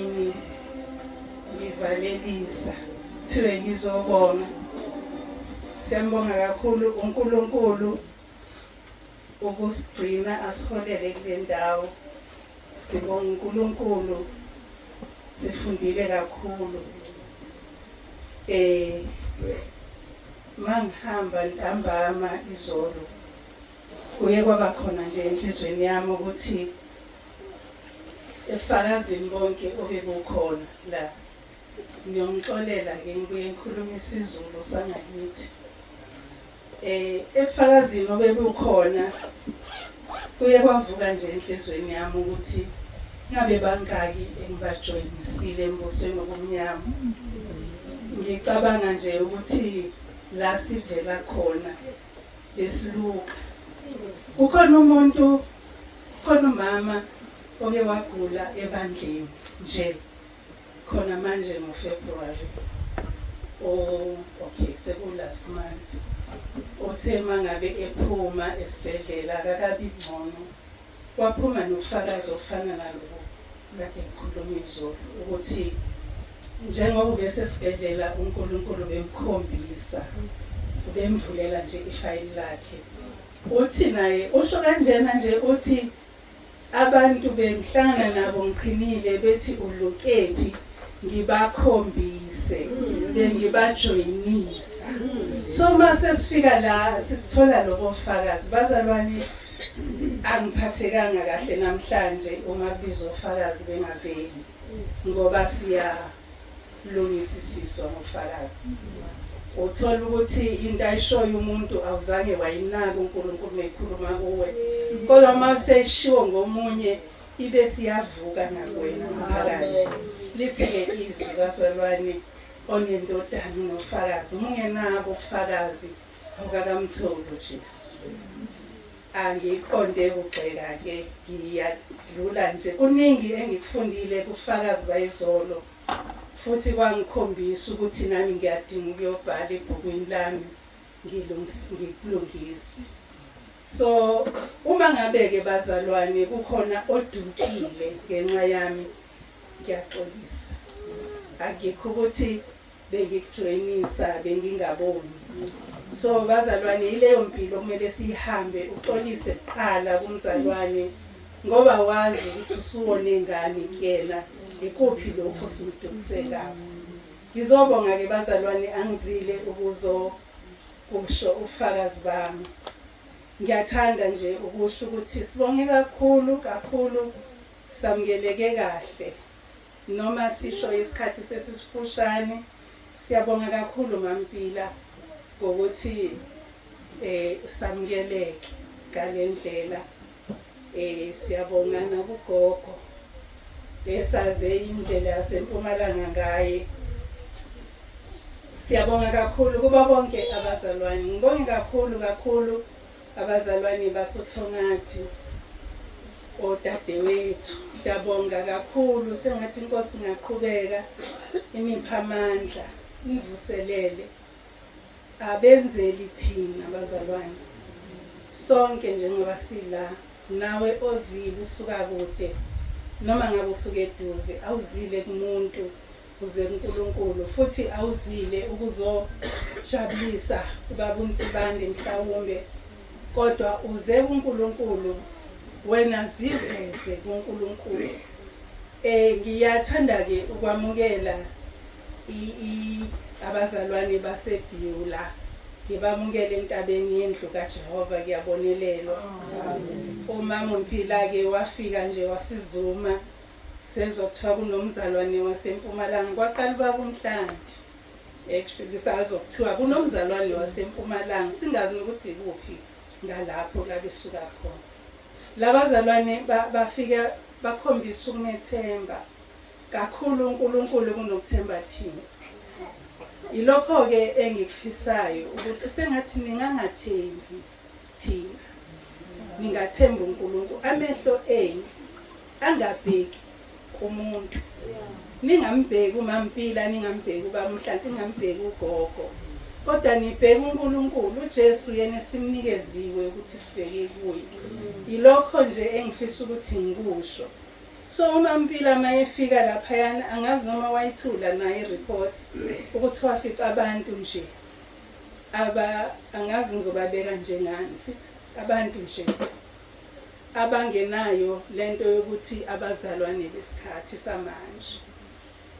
emini ngivalelisa thiwe ngizobonga. Siyambonga kakhulu uNkulunkulu ukusigcina asiholele kule ndawo. Sibonga uNkulunkulu sifundile kakhulu. Mangihamba ntambama izolo kuye kwaba khona nje enhlizweni yami ukuthi efakazini bonke obebukhona la ngiyongixolela ke ngibuye ngikhuluma isiZulu sangakithi. Efakazini obebukhona kuye kwavuka nje enhlizweni yami ukuthi ngabe bangaki engibajoyinisile embusweni obumnyama. Ngicabanga nje ukuthi la sivela khona besiluka. Kukhona umuntu, khona umama oke wagula ebandleni nje khona manje ngoFebruary. Okay, sekulast month. Uthe mangabe ephuma esibhedlela akakabi ngcono. Waphuma nofakazi ofana nalowo kade ngikhuluma izolo ukuthi njengoba ubesesibhedlela uNkulunkulu bemkhombisa bemvulela nje ifayili lakhe. Uthi naye usho kanjena nje uthi abantu bengihlangana nabo ngiqinile bethi ulukephi ngibakhombise bengibajoyinisa. So mase sifika la sisithola lobo bufakazi bazalwane angiphathekanga kahle namhlanje uma kubiza ufakazi bengaveli ngoba siya lungisisiswa ngofakazi. Uthola ukuthi into ayishoyo umuntu awuzange wayinaka uNkulunkulu ekhuluma kuwe. Kodwa mase eshiwo ngomunye ibe siyavuka nakwena phakathi. Lithi-ke izwi bazalwane onendodana nofakazi ungenabo ubufakazi awukakamtholi uJesu. Angiqonde ukugxeka ke ngiyadlula nje kuningi engikufundile kufakazi bayizolo futhi kwangikhombisa ukuthi nami ngiyadinga ukuyobhala ebhukwini lami ngikulungise. So uma ngabe ke bazalwane kukhona odukile ngenxa yami ngiyaxolisa. Akekho ukuthi bengikujoyinisa bengingaboni. So bazalwane ileyo mpilo kumele sihambe uxolise kuqala kumzalwane ngoba wazi ukuthi usuwone ngani kuyena ikuphi lokho simdukisela. Ngizobonga ke bazalwane angizile kusho ufakazi bami. Ngiyathanda nje ukusho ukuthi sibonge kakhulu samkeleke kahle. Noma sisho isikhathi sesisifushane siyabonga kakhulu mampila ukuthi samkeleke ngalendlela. Siyabonga nakugogo esaze indlela yaseMpumalanga ngaye. Siyabonga kakhulu kuba bonke abazalwane. Ngibonge kakhulu abazalwane basothongathi odadewethu. Siyabonga kakhulu sengathi inkosi ingaqhubeka imipha amandla nivuselele abenzeli thina abazalwane sonke njengoba sila nawe ozile usuka kude noma ngabe usuke eduze awuzile kumuntu uze kuNkulunkulu futhi awuzile ukuzojabulisa ubabuntsibande mhlawumbe kodwa uze kuNkulunkulu wena ziveze kuNkulunkulu. Ngiyathanda ke ukwamukela abazalwane baseBhiyula ngibamukele entabeni yendlu kaJehova kuyabonelelwa. Umama uMphila ke wafika nje wasizuma sezokuthiwa kunomzalwane waseMpumalanga kwaqala babumhlanti. Actually sazokuthiwa kunomzalwane waseMpumalanga singazi ukuthi ikuphi ngalapho la besuka khona. Labazalwane bafika bakhombisa ukumethemba kakhulu uNkulunkulu kunokuthemba thina. Ilokho ke engikufisayo ukuthi sengathi ningangathembi thina. Ningathemba uNkulunkulu. Amehlo enu angabheki kumuntu. Ningambheki uMampila, ningambheki uBamhlanti, ningambheki uGogo. Kodwa nibheke uNkulunkulu, uJesu yena simnikeziwe ukuthi sibheke kuye. Ilokho nje engifisa ukuthi ngikusho. So uma Mpila mayefika laphayana angazi noma wayithula naye report ukuthi wafica abantu nje angazi ngizobabeka njengani 6 abantu nje abangenayo lento yokuthi abazalwane besikhathi samanje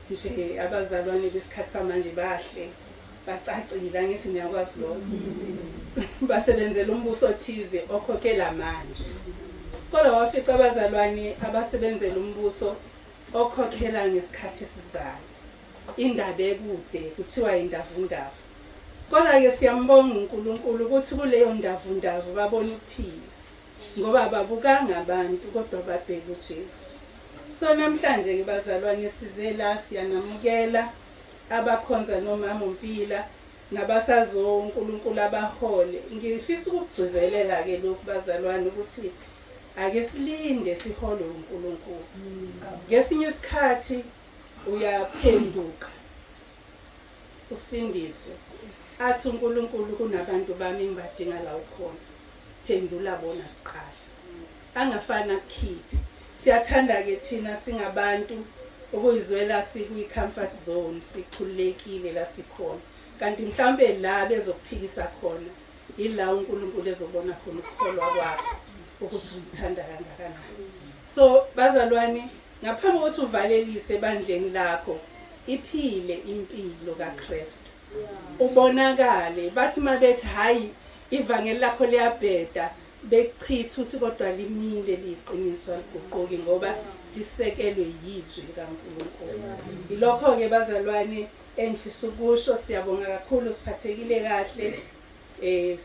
nje abazalwane besikhathi samanje bahle bacacile ngithi ngiyakwazi lokho basebenzela umbuso othize okhokhela manje kodwa wafica abazalwane abasebenzela umbuso okhokhela ngesikhathi esizayo indaba ekude kuthiwa indavundavu kodwa ke siyambonga uNkulunkulu ukuthi kuleyo ndavundavu babona ukuphila ngoba ababukanga abantu kodwa babheka uJesu. So namhlanje ke bazalwane size la siyanamukela abakhonza nomama uMpila nabasazo uNkulunkulu abahole. Ngifisa ukugcizelela ke lokhu bazalwane ukuthi ake silinde sihole uNkulunkulu. Ngesinye isikhathi uyaphenduka usindiswe athi uNkulunkulu kunabantu bami ngibadinga la ukhona phendula bona kuqala angafana kukhiphi. Siyathanda ke thina singabantu ukuyizwela sikuyi-comfort zone sikhululekile la sikhona kanti mhlambe la bezokuphikisa khona ila uNkulunkulu ezobona khona ukukholwa kwakho ukuthi umthanda kangakanani. So bazalwane ngaphambi kokuthi uvalelise ebandleni lakho iphile impilo kaKristu ubonakale bathi mabethi hayi ivangeli lakho liyabheda bechitha uthi kodwa limile liqiniso aliguquki ngoba lisekelwe yizwi likaNkulunkulu. Ilokho ke bazalwane engifisa ukusho siyabonga kakhulu siphathekile kahle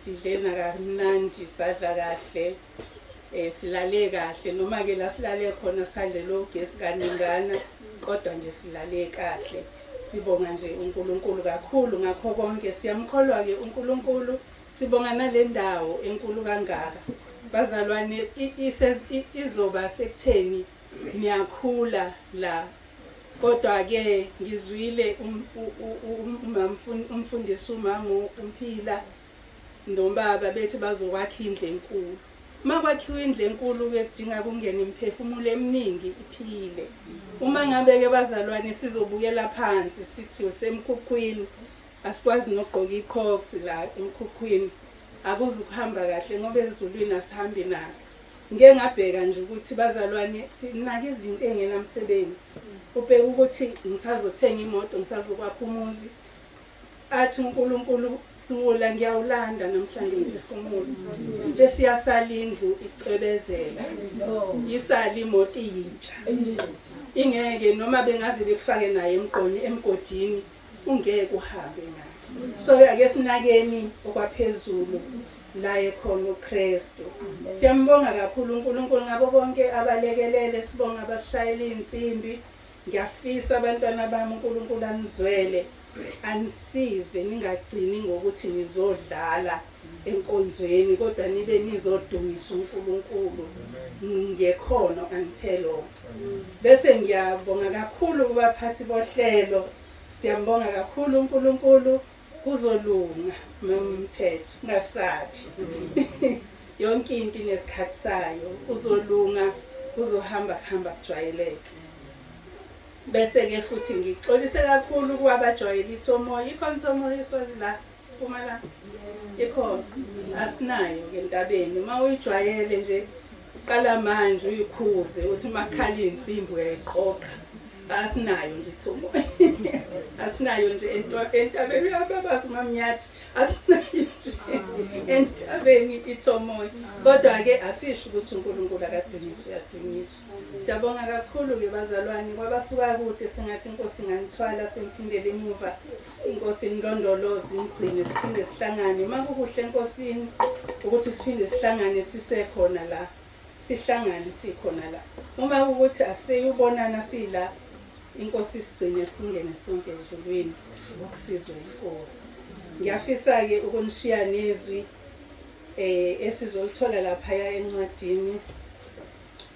sidlena kamnandi sadla kahle silale kahle noma ke la silale khona sanje lo gesi kaningana kodwa nje silale kahle sibonga nje uNkulunkulu kakhulu ngakho konke siyamkholwa ke uNkulunkulu sibonga nale ndawo enkulu kangaka bazalwane izoba sekutheni niyakhula la kodwa ke ngizwile umfundisi umama uMpila ndombaba bethi bazokwakha indle enkulu. Makwakhiwa indle enkulu ke kudinga kungena imphefumulo eminingi iphile. Uma ngabe ke bazalwane sizobukela phansi sithi semkhukhwini asikwazi nokugqoka icox la emkhukhwini akuzi kuhamba kahle ngoba ezulwini asihambi nalo. Ngeke ngabheka nje ukuthi bazalwane sinaka izinto engenamsebenzi ubheka ukuthi ngisazothenga imoto ngisazokwakha umuzi athi uNkulunkulu siwula ngiyawulanda namhlanje ngiphefumulo bese yasala indlu icebezela isala imoto iyintsha ingeke noma bengaze bekufake naye emgodini ungeke uhambe ngayo. So ake sinakeni okwaphezulu la ekhona uKristu. Siyambonga kakhulu uNkulunkulu ngabo bonke abalekelele sibonga abashayela insimbi. Ngiyafisa abantwana bami uNkulunkulu anizwele anisize ningagcini ngokuthi nizodlala enkonzweni kodwa nibe nizodumisa uNkulunkulu ngekhono angiphelo. Bese ngiyabonga kakhulu kubaphathi bohlelo siyambonga kakhulu uNkulunkulu kuzolunga nomthetho ngasabi yonke into inesikhathi sayo uzolunga kuzohamba kujwayeleke. Bese ke futhi ngixolise kakhulu kwabajwayela ithomoya ikhontomoya eswazi la Mpumalanga ikhona asinayo ke entabeni uma uyijwayele nje qala manje uyikhuze uthi makhala insimbi uyayiqoqa asinayo nje ithomoya asinayo nje entabeni yababazi uMamnyathi asinayo nje entabeni ithomoya kodwa ke asisho ukuthi uNkulunkulu akadunyiswe yadunyiswa. Siyabonga kakhulu ke bazalwane kwabasuka kude singathi inkosi nganithwala simphindele emuva inkosi indondolozi ingcine siphinde sihlangane makukuhle enkosini ukuthi siphinde sihlangane sisekhona la sihlangane sikhona la uma ukuthi aseyubonana sila inkosi sigcine singene sonke ezulwini ukusizwa inkosi. Ngiyafisa ke ukunishiya nezwi esizolithola lapha encwadini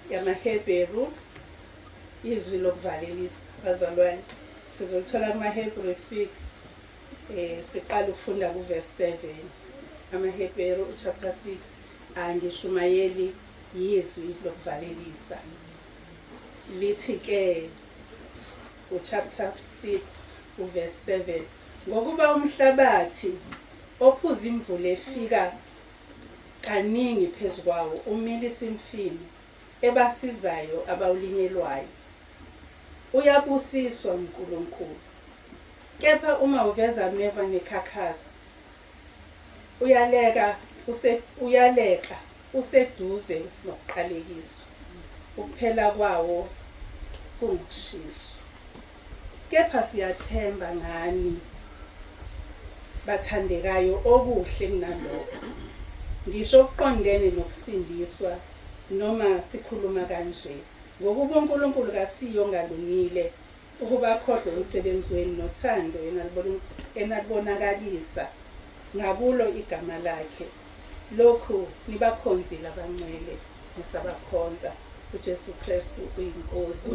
yamaHebheru izwi lokuvalelisa bazalwane sizolithola kumaHebheru 6 siqala ukufunda kuverse 7 amaHebheru chapter 6 angishumayeli izwi lokuvalelisa. lithi ke chapter 6 verse 7 ngokuba umhlabathi ophuza imvula efika kaningi phezukwawo umilisa imfino ebasizayo abawulinyelwayo uyabusiswa uNkulunkulu kepha uma uveza neva nekhakhasi uyaleka useduze nokuqalekiswa ukuphela kwawo kungukushiswa kepha siyathemba ngani bathandekayo okuhle kunalokho ngisho okuqondene nokusindiswa noma sikhuluma kanje ngokuba uNkulunkulu kasiyo ngalungile ukuba khodwe umsebenzi wenu nothando enalibonakalisa ngakulo igama lakhe lokhu nibakhonzile abancele nisabakhonza uJesu Kristu uyinkosi.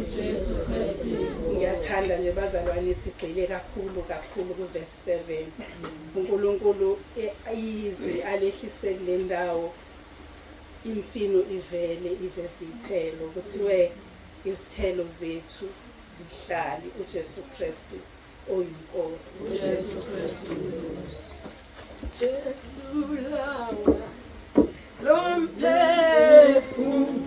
Ngiyathanda nje bazalwane sigxile kakhulu ku verse 7 uNkulunkulu izwi alehlise kule ndawo imfino ivele iveze izithelo kuthiwe izithelo zethu zihlali uJesu Kristu oyinkosi. Jesu Kristu Jesu lawa lomphefumulo